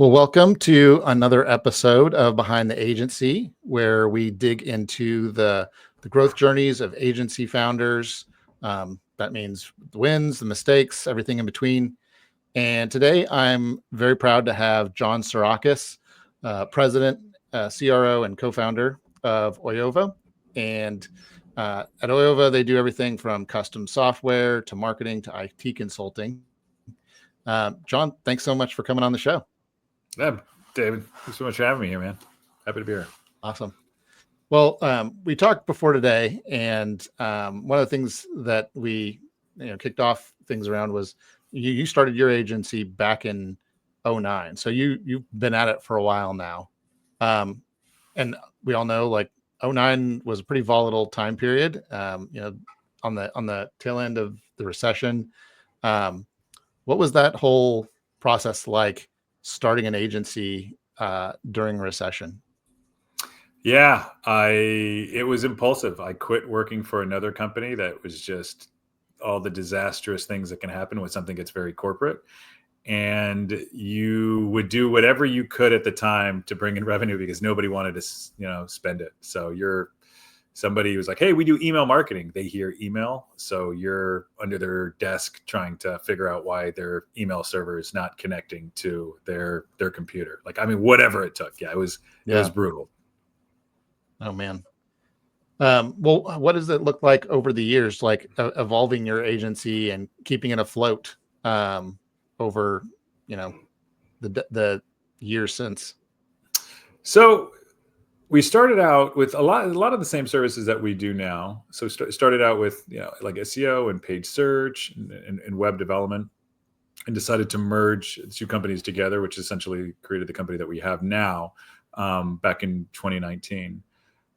Well, welcome to another episode of Behind the Agency, where we dig into the growth journeys of agency founders. That means the wins, the mistakes, everything in between. And today I'm very proud to have Jon Tsourakis, president, CRO, and co-founder of Oyova. And at Oyova, they do everything from custom software to marketing to IT consulting. Jon, thanks so much for coming on the show. Yeah, David, thanks so much for having me here, man. Happy to be here. Awesome. Well, we talked before today, and one of the things that we kicked off things around was you started your agency back in '09. So you've been at it for a while now. And we all know like '09 was a pretty volatile time period, on the tail end of the recession. What was that whole process like starting an agency during a recession? Yeah, it was impulsive. I quit working for another company that was just all the disastrous things that can happen when something gets very corporate. And you would do whatever you could at the time to bring in revenue because nobody wanted to, spend it. So you're somebody who's like, hey, we do email marketing. They hear email. So you're under their desk trying to figure out why their email server is not connecting to their computer. Whatever it took. Yeah, it was brutal. Oh man. Well, what does it look like over the years, like evolving your agency and keeping it afloat over, the years since? So we started out with a lot of the same services that we do now. So started out with like SEO and paid search and web development, and decided to merge two companies together, which essentially created the company that we have now back in 2019.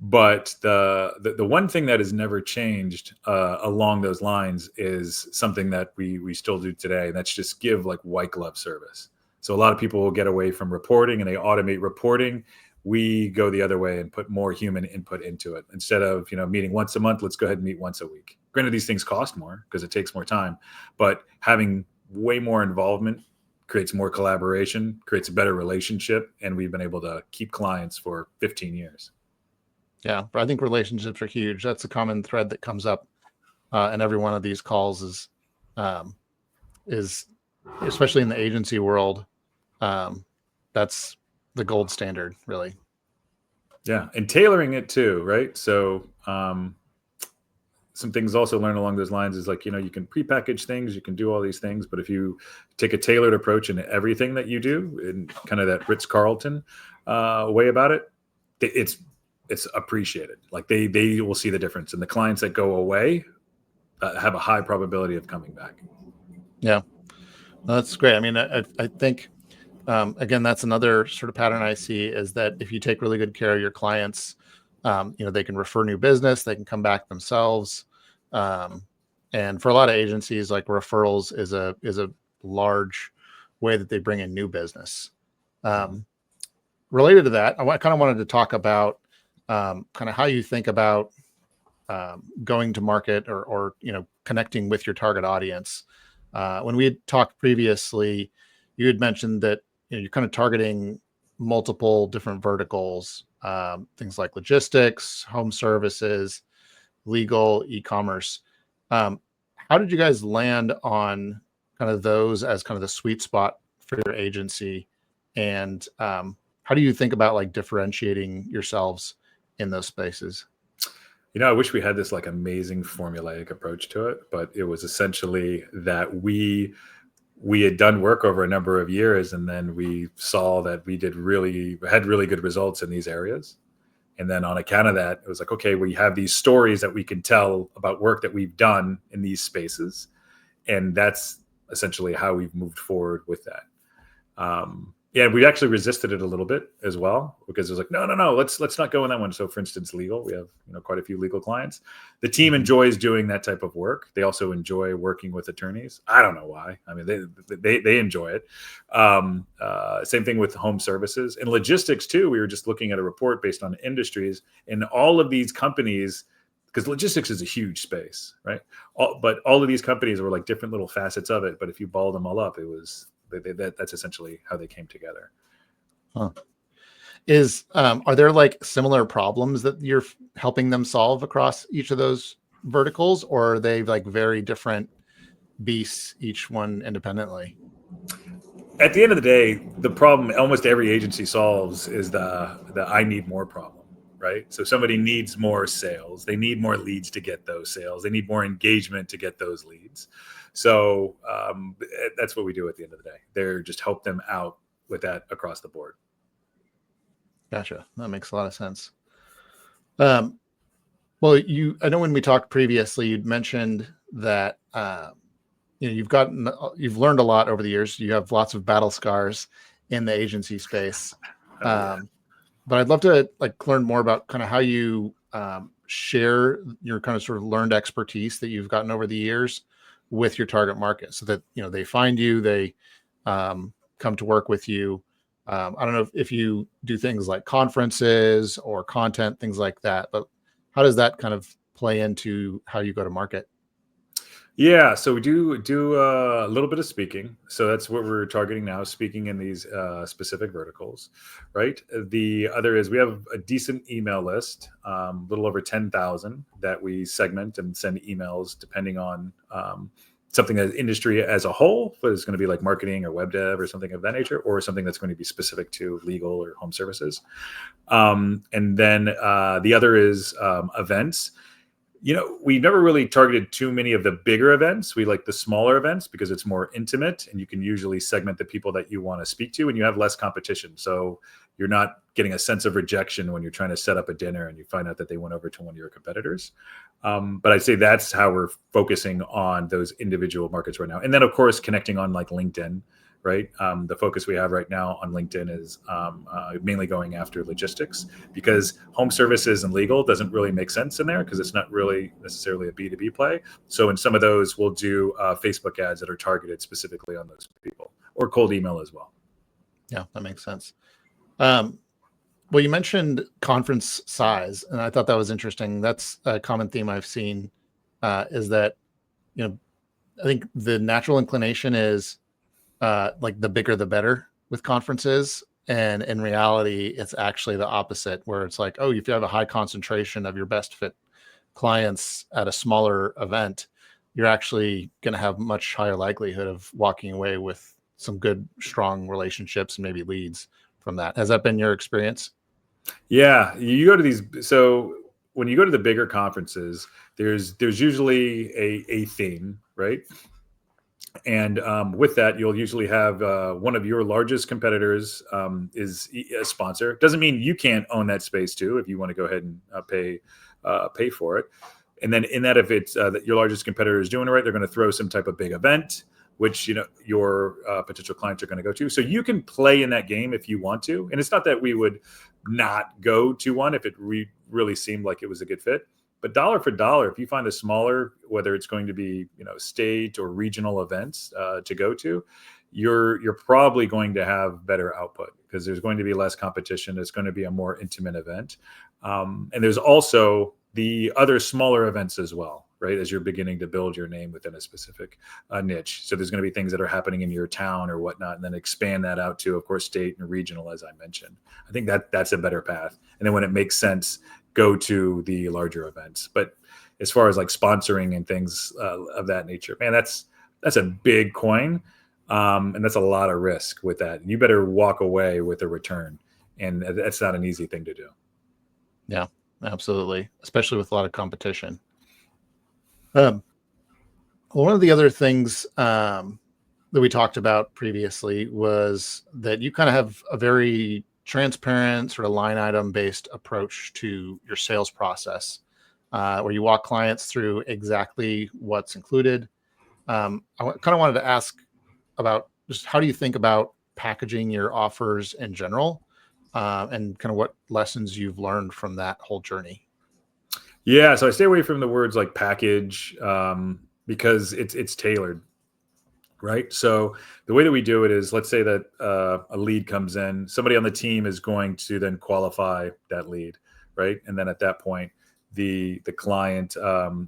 But the one thing that has never changed along those lines is something that we still do today. And that's just give like white glove service. So a lot of people will get away from reporting and they automate reporting. We go the other way and put more human input into it. Instead of meeting once a month, let's go ahead and meet once a week. Granted, these things cost more because it takes more time, but having way more involvement creates more collaboration, creates a better relationship, and we've been able to keep clients for 15 years. Yeah, but I think relationships are huge. That's a common thread that comes up in every one of these calls is especially in the agency world. That's the gold standard, really. Yeah, and tailoring it too, right? So some things also learn along those lines is like, you can prepackage things, you can do all these things, but if you take a tailored approach in everything that you do, in kind of that Ritz-Carlton way about it, it's appreciated. Like they will see the difference, and the clients that go away have a high probability of coming back. Yeah, that's great. I mean, I think again, that's another sort of pattern I see is that if you take really good care of your clients, they can refer new business, they can come back themselves. And for a lot of agencies, like referrals is a large way that they bring in new business. Related to that, I kind of wanted to talk about kind of how you think about going to market or connecting with your target audience. When we had talked previously, you had mentioned that you're kind of targeting multiple different verticals, things like logistics, home services, legal, e-commerce. How did you guys land on kind of those as kind of the sweet spot for your agency? And how do you think about like differentiating yourselves in those spaces? I wish we had this like amazing formulaic approach to it, but it was essentially that we had done work over a number of years, and then we saw that we had really good results in these areas. And then on account of that, it was like, okay, we have these stories that we can tell about work that we've done in these spaces. And that's essentially how we've moved forward with that. Yeah, we actually resisted it a little bit as well, because it was like, no, let's not go in that one. So for instance, legal, we have quite a few legal clients. The team enjoys doing that type of work. They also enjoy working with attorneys. I don't know why. I mean, they enjoy it. Same thing with home services and logistics too. We were just looking at a report based on industries, and all of these companies, because logistics is a huge space, right? But all of these companies were like different little facets of it. But if you ball them all up, it was that's essentially how they came together. Huh. Are there like similar problems that you're helping them solve across each of those verticals, or are they like very different beasts, each one independently? At the end of the day, the problem almost every agency solves is the I need more problem, right? So somebody needs more sales. They need more leads to get those sales. They need more engagement to get those leads. So that's what we do at the end of the day. They're just help them out with that across the board. Gotcha. That makes a lot of sense. Um, well, I know when we talked previously, you'd mentioned that you've learned a lot over the years. You have lots of battle scars in the agency space. Oh, yeah. But I'd love to like learn more about kind of how you share your kind of sort of learned expertise that you've gotten over the years with your target market, so that they find you, they come to work with you. I don't know if you do things like conferences or content, things like that, but how does that kind of play into how you go to market? Yeah, so we do a little bit of speaking. So that's what we're targeting now, speaking in these specific verticals, right? The other is we have a decent email list, a little over 10,000 that we segment and send emails depending on something as industry as a whole, but it's going to be like marketing or web dev or something of that nature, or something that's going to be specific to legal or home services. And then the other is events. We never really targeted too many of the bigger events. We like the smaller events because it's more intimate and you can usually segment the people that you want to speak to and you have less competition. So you're not getting a sense of rejection when you're trying to set up a dinner and you find out that they went over to one of your competitors. But I'd say that's how we're focusing on those individual markets right now. And then, of course, connecting on like LinkedIn, right? The focus we have right now on LinkedIn is mainly going after logistics, because home services and legal doesn't really make sense in there because it's not really necessarily a B2B play. So in some of those, we'll do Facebook ads that are targeted specifically on those people, or cold email as well. Yeah, that makes sense. Well, you mentioned conference size, and I thought that was interesting. That's a common theme I've seen, is that, I think the natural inclination is like the bigger the better with conferences. And in reality, it's actually the opposite, where it's like, oh, if you have a high concentration of your best fit clients at a smaller event, you're actually going to have much higher likelihood of walking away with some good, strong relationships and maybe leads from that. Has that been your experience? Yeah, you go to these. So when you go to the bigger conferences, there's usually a theme, right? And with that, you'll usually have one of your largest competitors is a sponsor. Doesn't mean you can't own that space too if you want to go ahead and pay for it. And then in that, if it's that your largest competitor is doing it right, they're going to throw some type of big event, which your potential clients are going to go to. So you can play in that game if you want to. And it's not that we would not go to one if it really seemed like it was a good fit. But dollar for dollar, if you find a smaller, whether it's going to be state or regional events to go to, you're probably going to have better output because there's going to be less competition. It's going to be a more intimate event, and there's also the other smaller events as well, right? As you're beginning to build your name within a specific niche, so there's going to be things that are happening in your town or whatnot, and then expand that out to, of course, state and regional, as I mentioned. I think that's a better path. And then when it makes sense, go to the larger events. But as far as like sponsoring and things of that nature, man, that's a big coin. And that's a lot of risk with that. And you better walk away with a return. And that's not an easy thing to do. Yeah, absolutely. Especially with a lot of competition. Well, one of the other things that we talked about previously was that you kind of have a very transparent sort of line item based approach to your sales process, where you walk clients through exactly what's included. I kind of wanted to ask about just how do you think about packaging your offers in general, and kind of what lessons you've learned from that whole journey. Yeah, so I stay away from the words like package because it's tailored. Right. So the way that we do it is, let's say that a lead comes in, somebody on the team is going to then qualify that lead. Right. And then at that point, the client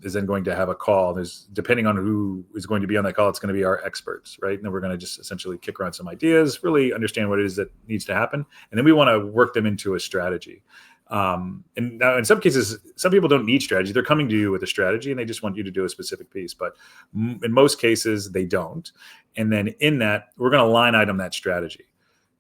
is then going to have a call. There's, depending on who is going to be on that call, it's going to be our experts, right? And then we're going to just essentially kick around some ideas, really understand what it is that needs to happen, and then we want to work them into a strategy. And now in some cases, some people don't need strategy. They're coming to you with a strategy and they just want you to do a specific piece. But in most cases, they don't. And then in that, we're going to line item that strategy.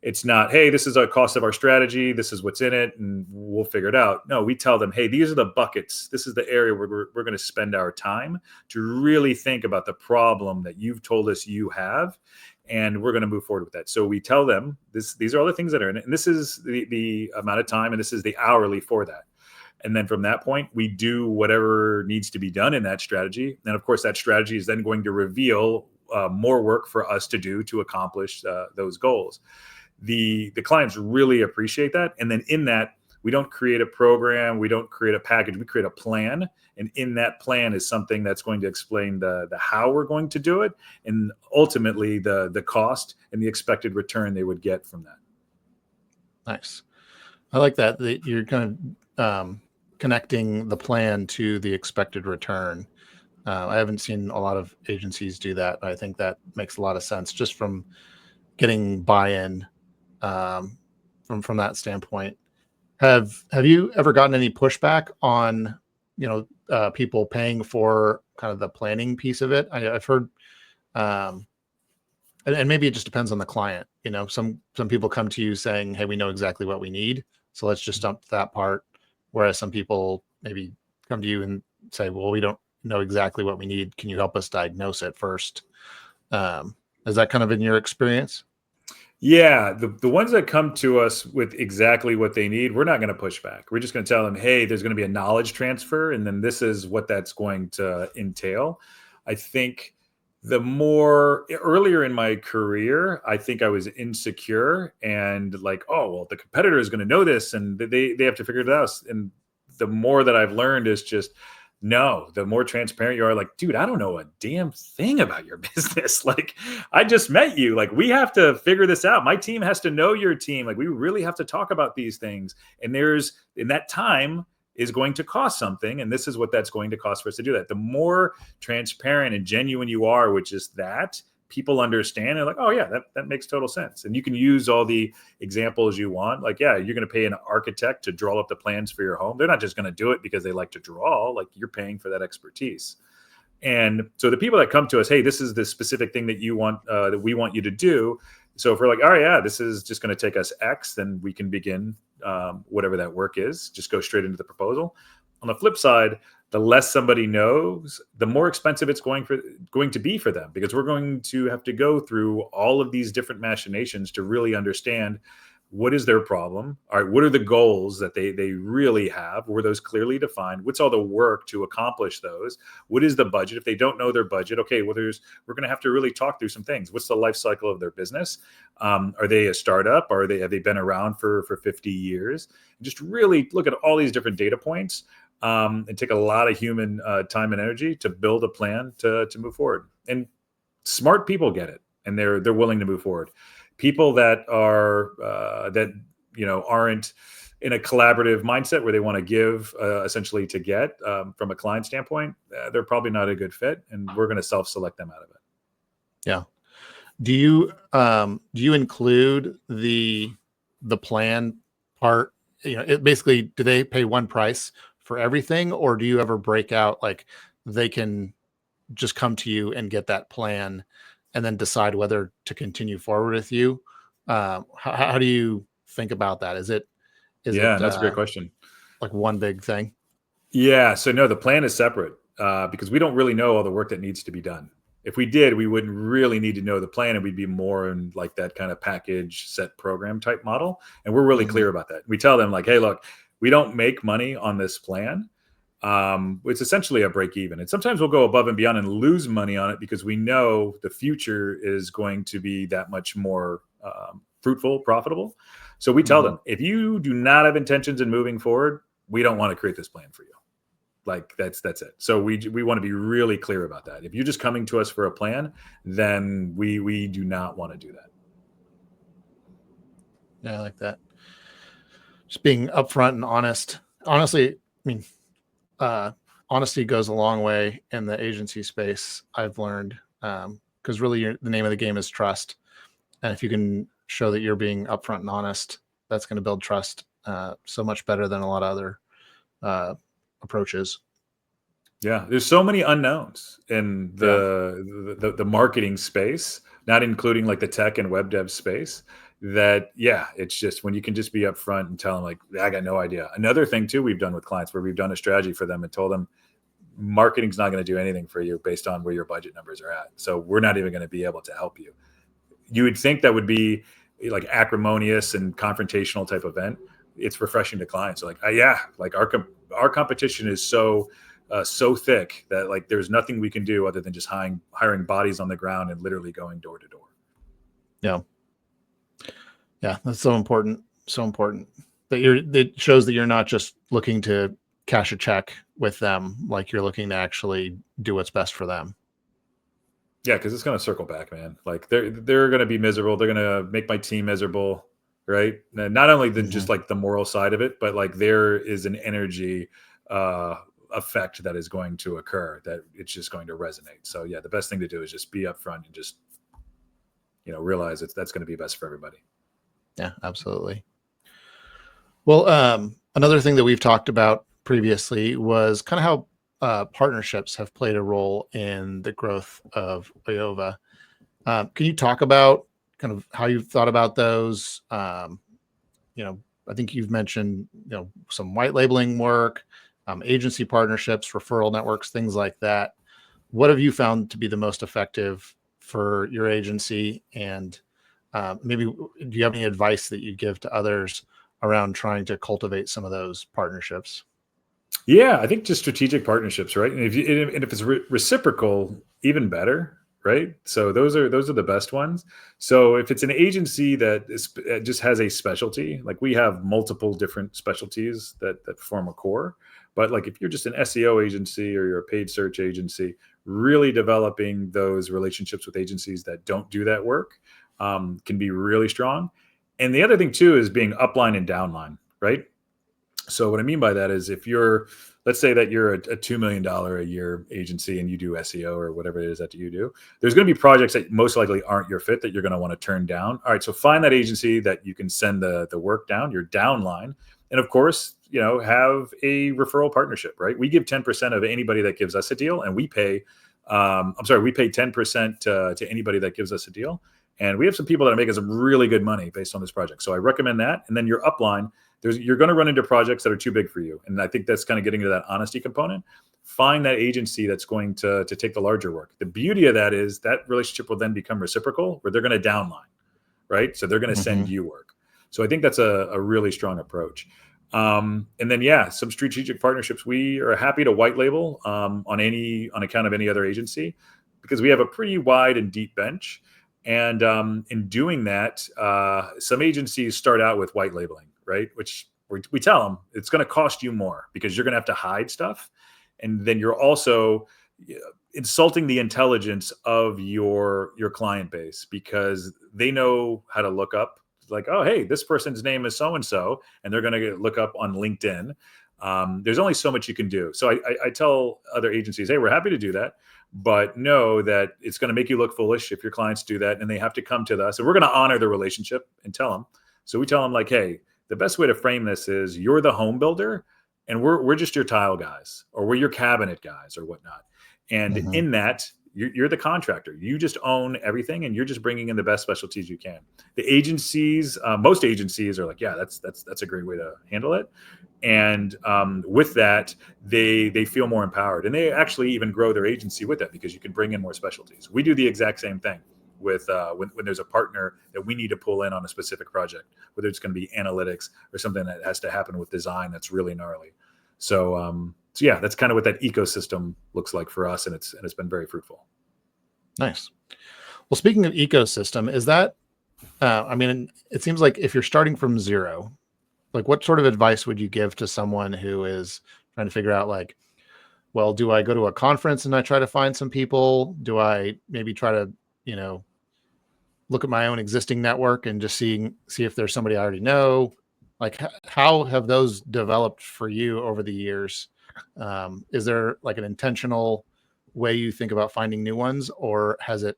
It's not, hey, this is a cost of our strategy. This is what's in it, and we'll figure it out. No, we tell them, hey, these are the buckets. This is the area where we're going to spend our time to really think about the problem that you've told us you have, and we're going to move forward with that. So we tell them, these are all the things that are in it, and this is the amount of time, and this is the hourly for that. And then from that point, we do whatever needs to be done in that strategy. And of course, that strategy is then going to reveal more work for us to do to accomplish those goals. The clients really appreciate that. And then in that, we don't create a program, we don't create a package, we create a plan. And in that plan is something that's going to explain the how we're going to do it, and ultimately the cost and the expected return they would get from that. Nice. I like that you're kind of connecting the plan to the expected return. I haven't seen a lot of agencies do that, but I think that makes a lot of sense just from getting buy-in from that standpoint. Have you ever gotten any pushback on people paying for kind of the planning piece of it? I've heard, and maybe it just depends on the client. Some people come to you saying, "Hey, we know exactly what we need, so let's just dump that part." Whereas some people maybe come to you and say, "Well, we don't know exactly what we need. Can you help us diagnose it first?" Is that kind of in your experience? Yeah, the ones that come to us with exactly what they need, we're not going to push back. We're just going to tell them, hey, there's going to be a knowledge transfer, and then this is what that's going to entail. I think earlier in my career, I think I was insecure and like, oh, well, the competitor is going to know this and they have to figure it out. And the more that I've learned is just, no, the more transparent you are, like, dude, I don't know a damn thing about your business. Like, I just met you. Like, we have to figure this out. My team has to know your team. Like, we really have to talk about these things. And in that time is going to cost something. And this is what that's going to cost for us to do that. The more transparent and genuine you are with just that, people understand and like, oh yeah, that makes total sense. And you can use all the examples you want. Like, yeah, you're going to pay an architect to draw up the plans for your home. They're not just going to do it because they like to draw. Like, you're paying for that expertise. And so the people that come to us, hey, this is the specific thing that you want, that we want you to do. So if we're like, all right, yeah, this is just going to take us X, then we can begin whatever that work is. Just go straight into the proposal. On the flip side, the less somebody knows, the more expensive it's going to be for them, because we're going to have to go through all of these different machinations to really understand what is their problem. All right, what are the goals that they really have? Were those clearly defined? What's all the work to accomplish those? What is the budget? If they don't know their budget, okay, well, we're going to have to really talk through some things. What's the life cycle of their business? Are they a startup? Have they been around for 50 years? And just really look at all these different data points. And take a lot of human time and energy to build a plan to move forward. And smart people get it, and they're willing to move forward. People that are aren't in a collaborative mindset where they want to give essentially to get from a client standpoint, they're probably not a good fit, and we're going to self-select them out of it. Yeah. Do you include the plan part? Basically, do they pay one price for everything, or do you ever break out, like, they can just come to you and get that plan and then decide whether to continue forward with you? How do you think about that? Is it That's a great question. Like one big thing? Yeah. So no, the plan is separate because we don't really know all the work that needs to be done. If we did, we wouldn't really need to know the plan, and we'd be more in like that kind of package set program type model. And we're really clear about that. We tell them like, hey, look, we don't make money on this plan. It's essentially a break even. And sometimes we'll go above and beyond and lose money on it because we know the future is going to be that much more fruitful, profitable. So we tell them, if you do not have intentions in moving forward, we don't want to create this plan for you. Like that's it. So we want to be really clear about that. If you're just coming to us for a plan, then we do not want to do that. Yeah, I like that. Just being upfront and honest. Honestly, I mean, honesty goes a long way in the agency space. I've learned, because really the name of the game is trust. And if you can show that you're being upfront and honest, that's going to build trust so much better than a lot of other approaches. Yeah, there's so many unknowns in Yeah. the marketing space, not including like the tech and web dev space. That yeah, it's just when you can just be upfront and tell them like I got no idea. Another thing too, we've done with clients where we've done a strategy for them and told them marketing's not going to do anything for you based on where your budget numbers are at. So we're not even going to be able to help you. You would think that would be like acrimonious and confrontational type event. It's refreshing to clients. They're like, yeah, like our competition is so thick that like there's nothing we can do other than just hiring bodies on the ground and literally going door to door. Yeah. Yeah. That's so important. So important that it shows that you're not just looking to cash a check with them. Like you're looking to actually do what's best for them. Yeah, because it's going to circle back, man. Like they're going to be miserable. They're going to make my team miserable, right? And not only just like the moral side of it, but like there is an energy effect that is going to occur that it's just going to resonate. So yeah, the best thing to do is just be upfront and just realize that's going to be best for everybody. Yeah, absolutely. Well, another thing that we've talked about previously was kind of how partnerships have played a role in the growth of Oyova. Can you talk about kind of how you've thought about those? I think you've mentioned, some white labeling work, agency partnerships, referral networks, things like that. What have you found to be the most effective for your agency? And maybe do you have any advice that you give to others around trying to cultivate some of those partnerships? Yeah, I think just strategic partnerships, right? And if it's reciprocal, even better, right? So those are the best ones. So if it's an agency that just has a specialty, like we have multiple different specialties that form a core. But like if you're just an SEO agency or you're a paid search agency, really developing those relationships with agencies that don't do that work can be really strong. And the other thing too is being upline and downline, right? So what I mean by that is if let's say that you're a $2 million a year agency and you do SEO or whatever it is that you do, there's going to be projects that most likely aren't your fit that you're going to want to turn down. All right. So find that agency that you can send the work down, your downline. And of course, have a referral partnership, right? We give 10% of anybody that gives us a deal and we pay, we pay 10% to anybody that gives us a deal. And we have some people that are making some really good money based on this project. So I recommend that. And then your upline, you're going to run into projects that are too big for you. And I think that's kind of getting to that honesty component. Find that agency that's going to take the larger work. The beauty of that is that relationship will then become reciprocal where they're going to downline, right? So they're going to send you work. So I think that's a really strong approach. And then, yeah, some strategic partnerships. We are happy to white label on account of any other agency because we have a pretty wide and deep bench. And in doing that, some agencies start out with white labeling, right? Which we tell them it's going to cost you more because you're going to have to hide stuff. And then you're also insulting the intelligence of your client base because they know how to look up like, oh, hey, this person's name is so-and-so, and they're going to look up on LinkedIn. There's only so much you can do. So I tell other agencies, hey, we're happy to do that. But know that it's going to make you look foolish if your clients do that and they have to come to us and we're going to honor the relationship and tell them. So we tell them like, hey, the best way to frame this is you're the home builder and we're just your tile guys or we're your cabinet guys or whatnot. And in that, you're the contractor. You just own everything and you're just bringing in the best specialties you can. The agencies, most agencies are like, yeah, that's a great way to handle it. And with that, they feel more empowered and they actually even grow their agency with that because you can bring in more specialties. We do the exact same thing with when there's a partner that we need to pull in on a specific project, whether it's going to be analytics or something that has to happen with design that's really gnarly. So yeah, that's kind of what that ecosystem looks like for us, and it's been very fruitful. Nice. Well, speaking of ecosystem, is that it seems like if you're starting from zero, like what sort of advice would you give to someone who is trying to figure out like, well, do I go to a conference and I try to find some people? Do I maybe try to, look at my own existing network and just see if there's somebody I already know? Like how have those developed for you over the years? Is there like an intentional way you think about finding new ones, or has it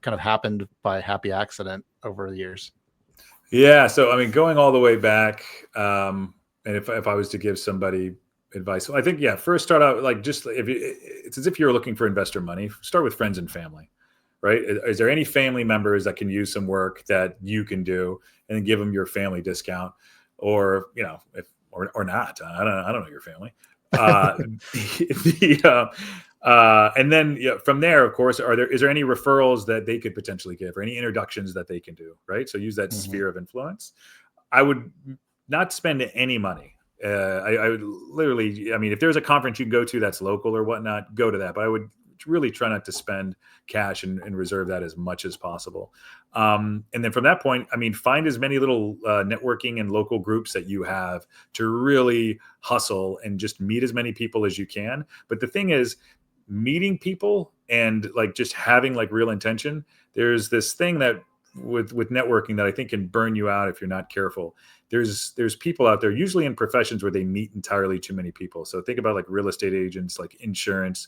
kind of happened by happy accident over the years? Yeah. So, I mean, going all the way back, and if I was to give somebody advice, so I think, yeah, first start out like just if it's as if you're looking for investor money, start with friends and family, right? Is there any family members that can use some work that you can do, and then give them your family discount, or if or not? I don't know your family. Uh, and then from there, of course, is there any referrals that they could potentially give, or any introductions that they can do, right? So use that Mhm. sphere of influence. I would not spend any money. I would literally, I mean, if there's a conference you can go to that's local or whatnot, go to that. But I would really try not to spend cash, and reserve that as much as possible. And then from that point, I mean, find as many little networking and local groups that you have to really hustle and just meet as many people as you can. But the thing is, meeting people and like just having like real intention, there's this thing that with networking that I think can burn you out if you're not careful. There's people out there, usually in professions where they meet entirely too many people. So think about like real estate agents, like insurance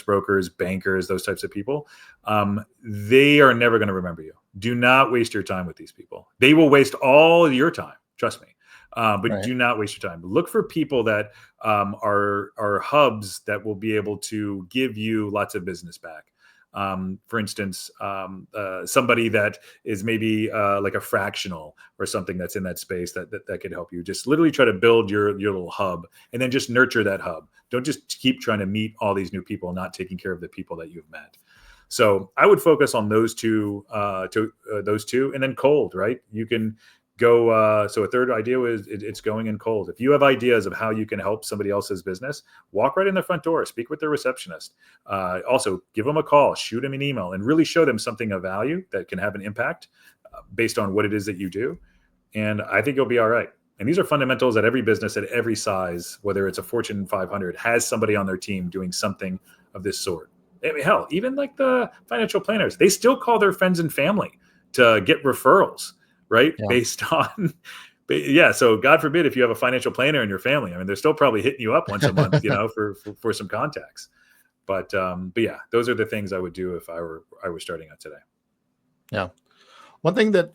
brokers, bankers, those types of people. They are never going to remember you. Do not waste your time with these people. They will waste all your time. Trust me. But Right. do not waste your time. Look for people that are hubs that will be able to give you lots of business back. For instance, somebody that is maybe like a fractional or something that's in that space that could help you. Just literally try to build your little hub, and then just nurture that hub. Don't just keep trying to meet all these new people and not taking care of the people that you've met. So I would focus on those two, and then cold, right? You can go. So a third idea is it's going in cold. If you have ideas of how you can help somebody else's business, walk right in the front door, speak with their receptionist. Also, give them a call, shoot them an email, and really show them something of value that can have an impact based on what it is that you do. And I think you'll be all right. And these are fundamentals that every business at every size, whether it's a Fortune 500, has somebody on their team doing something of this sort. I mean, hell, even like the financial planners, they still call their friends and family to get referrals, right? Yeah. Based on, yeah. So God forbid if you have a financial planner in your family, I mean, they're still probably hitting you up once a month, for some contacts. But yeah, those are the things I would do if I were starting out today. Yeah. One thing that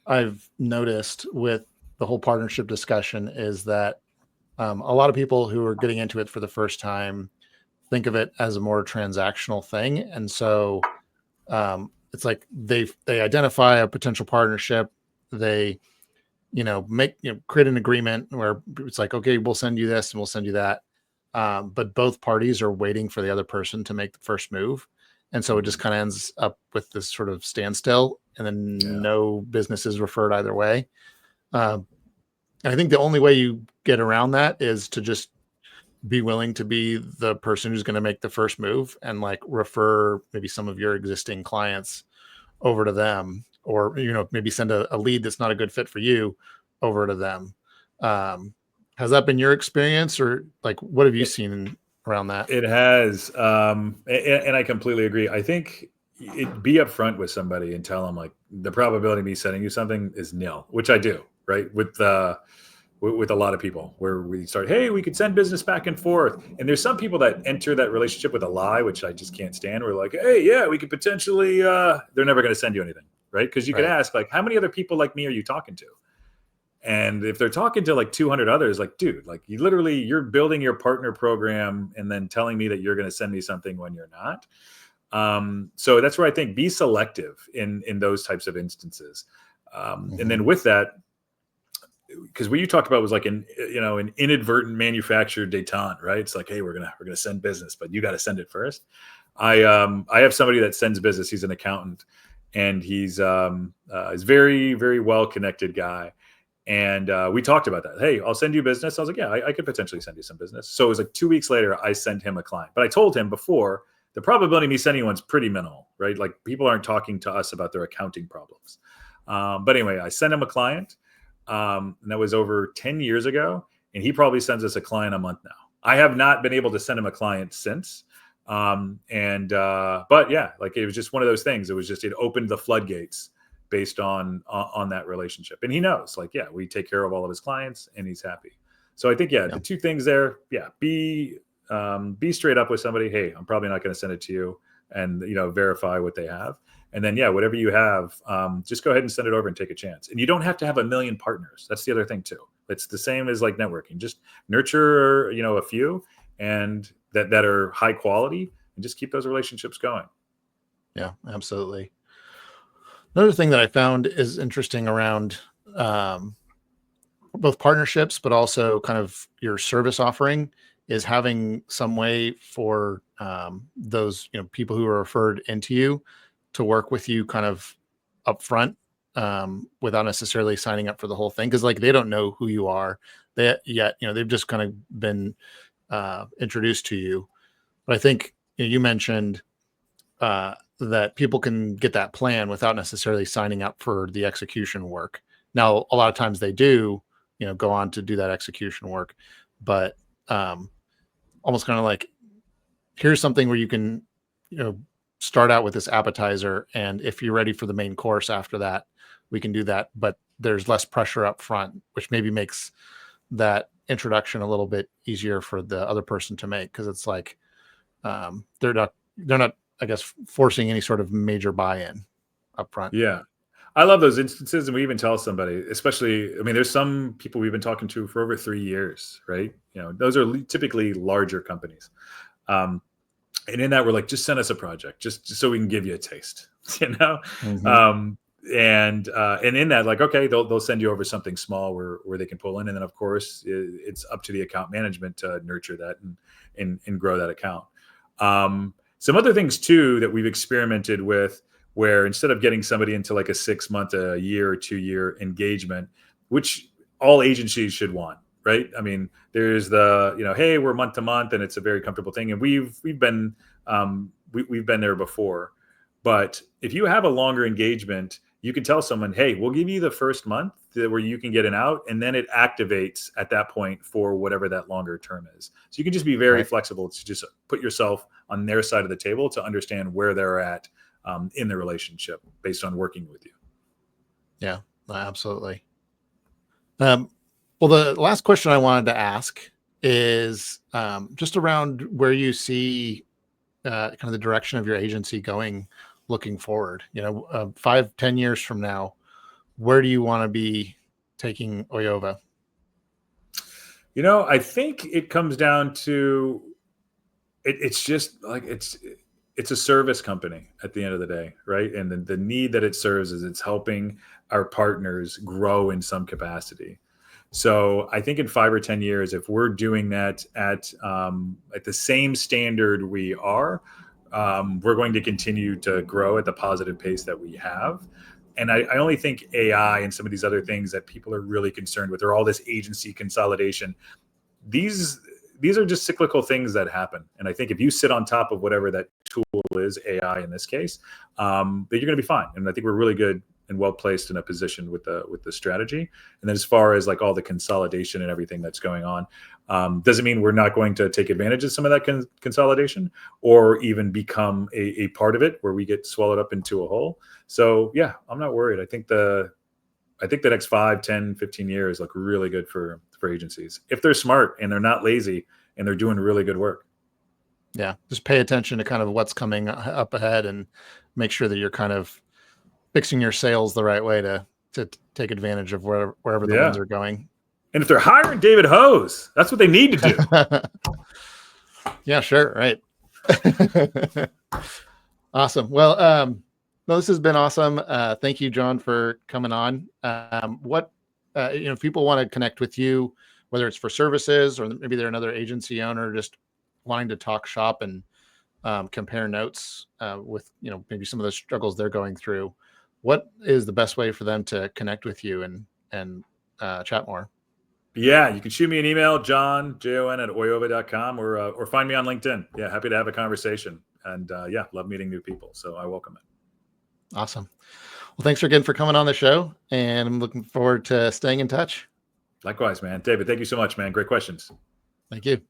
I've noticed with the whole partnership discussion is that a lot of people who are getting into it for the first time think of it as a more transactional thing, and so it's like they identify a potential partnership, they make create an agreement where it's like, okay, we'll send you this and we'll send you that, but both parties are waiting for the other person to make the first move, and so it just Mhm. kind of ends up with this sort of standstill, and then Yeah. no business is referred either way. um, and I think the only way you get around that is to just be willing to be the person who's going to make the first move and like refer maybe some of your existing clients over to them, or maybe send a lead that's not a good fit for you over to them. um, has that been your experience, or like what have you seen around that? It has, and I completely agree. I think be upfront with somebody and tell them like the probability of me sending you something is nil, which I do, right? With a lot of people, where we start, hey, we could send business back and forth, and there's some people that enter that relationship with a lie, which I just can't stand. We're like, hey, yeah, we could potentially. They're never going to send you anything, right? Because you could Right. ask like, how many other people like me are you talking to? And if they're talking to like 200 others, like, dude, like you're building your partner program and then telling me that you're going to send me something when you're not. So that's where I think be selective in those types of instances. And Hmm. then with that, because what you talked about was like an inadvertent manufactured detente, right? It's like, hey, we're gonna send business, but you got to send it first. I have somebody that sends business. He's an accountant, and he's very very well connected guy. And we talked about that. Hey, I'll send you business. I was like, yeah, I could potentially send you some business. So it was like 2 weeks later, I sent him a client. But I told him before, the probability of me sending one's pretty minimal, right? Like people aren't talking to us about their accounting problems. But anyway, I sent him a client. And that was over 10 years ago. And he probably sends us a client a month now. I have not been able to send him a client since. But yeah, like it was just one of those things. It opened the floodgates based on that relationship. And he knows, like, yeah, we take care of all of his clients and he's happy. So I think, Yeah. the two things there, be straight up with somebody. Hey, I'm probably not going to send it to you, and verify what they have. And then, whatever you have, just go ahead and send it over and take a chance. And you don't have to have a million partners. That's the other thing too. It's the same as like networking. Just nurture, a few and that are high quality, and just keep those relationships going. Yeah, absolutely. Another thing that I found is interesting around both partnerships, but also kind of your service offering is having some way for those people who are referred into you to work with you kind of upfront without necessarily signing up for the whole thing, because like they don't know who you are they've just kind of been introduced to you. But I think you mentioned that people can get that plan without necessarily signing up for the execution work. Now, a lot of times they do, go on to do that execution work, but almost kind of like, here's something where you can, start out with this appetizer, and if you're ready for the main course after that, we can do that. But there's less pressure up front, which maybe makes that introduction a little bit easier for the other person to make, because it's like they're not, I guess, forcing any sort of major buy-in up front. Yeah. I love those instances. And we even tell somebody, especially, I mean, there's some people we've been talking to for over 3 years, right? Those are typically larger companies. And in that, we're like, just send us a project, just so we can give you a taste, Mhm. and in that, like, okay, they'll send you over something small where they can pull in. And then of course it's up to the account management to nurture that and grow that account. Some other things too that we've experimented with, where instead of getting somebody into like a 6 month, a year or 2 year engagement, which all agencies should want, right? I mean, there's the, hey, we're month to month, and it's a very comfortable thing. And we've been there before. But if you have a longer engagement, you can tell someone, hey, we'll give you the first month where you can get an out, and then it activates at that point for whatever that longer term is. So you can just be very Right. flexible to just put yourself on their side of the table to understand where they're at in the relationship based on working with you. Yeah, absolutely. Um, well, the last question I wanted to ask is just around where you see kind of the direction of your agency going looking forward. 5-10 years from now, where do you want to be taking Oyova? I think it comes down to it's just like it's a service company at the end of the day, right? And the need that it serves is it's helping our partners grow in some capacity. So I think in 5 or 10 years, if we're doing that at the same standard we are, we're going to continue to grow at the positive pace that we have. And I only think AI and some of these other things that people are really concerned with, or all this agency consolidation, these are just cyclical things that happen. And I think if you sit on top of whatever that tool is, AI in this case, that you're going to be fine. And I think we're really good and well placed in a position with the strategy. And then as far as like all the consolidation and everything that's going on, doesn't mean we're not going to take advantage of some of that consolidation, or even become a part of it where we get swallowed up into a hole. So yeah, I'm not worried. I think the next 5, 10, 15 years look really good for agencies if they're smart and they're not lazy and they're doing really good work. Yeah, just pay attention to kind of what's coming up ahead, and make sure that you're kind of fixing your sails the right way to take advantage of wherever the winds Yeah. are going. And if they're hiring David Hose, that's what they need to do. Yeah, sure. Right. Awesome. Well, no, this has been awesome. Thank you, Jon, for coming on. What, if people want to connect with you, whether it's for services or maybe they're another agency owner just wanting to talk shop and compare notes with, maybe some of the struggles they're going through, what is the best way for them to connect with you and chat more? Yeah, you can shoot me an email, Jon at oyova.com, or find me on LinkedIn. Yeah, happy to have a conversation. And yeah, love meeting new people. So I welcome it. Awesome. Well, thanks again for coming on the show, and I'm looking forward to staying in touch. Likewise, man. David, thank you so much, man. Great questions. Thank you.